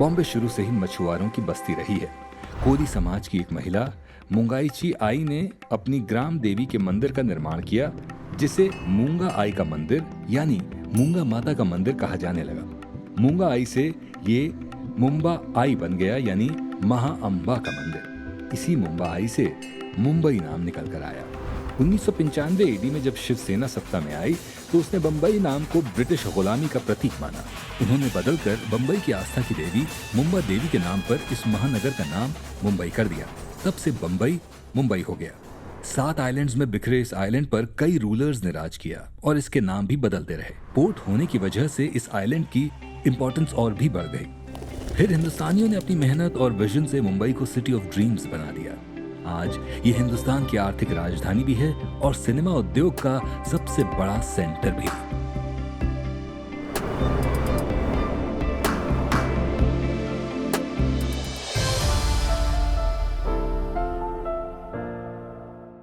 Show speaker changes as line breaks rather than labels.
बॉम्बे शुरू से ही मछुआरों की बस्ती रही है। कोली समाज की एक महिला मुंगाईची आई ने अपनी ग्राम देवी के मंदिर का निर्माण किया, जिसे मूंगा आई का मंदिर यानी मूंगा माता का मंदिर कहा जाने लगा। मूंगा आई से ये मुंबा आई बन गया यानी महाअंबा का मंदिर। इसी मुंबा आई से मुंबई नाम निकल कर आया। 1995 ईडी में जब शिवसेना सत्ता में आई तो उसने बंबई नाम को ब्रिटिश गुलामी का प्रतीक माना। उन्होंने बदलकर बंबई की आस्था की देवी मुंबा देवी के नाम पर इस महानगर का नाम मुंबई कर दिया। तब से बंबई मुंबई हो गया। 7 आइलैंड्स में बिखरे इस आइलैंड पर कई रूलर्स ने राज किया और इसके नाम भी बदलते रहे। पोर्ट होने की वजह से इस आइलैंड की इंपॉर्टेंस और भी बढ़ गई। फिर हिंदुस्तानियों ने अपनी मेहनत और विजन से मुंबई को सिटी ऑफ ड्रीम्स बना दिया। आज ये हिंदुस्तान की आर्थिक राजधानी भी है और सिनेमा उद्योग का सबसे बड़ा सेंटर भी।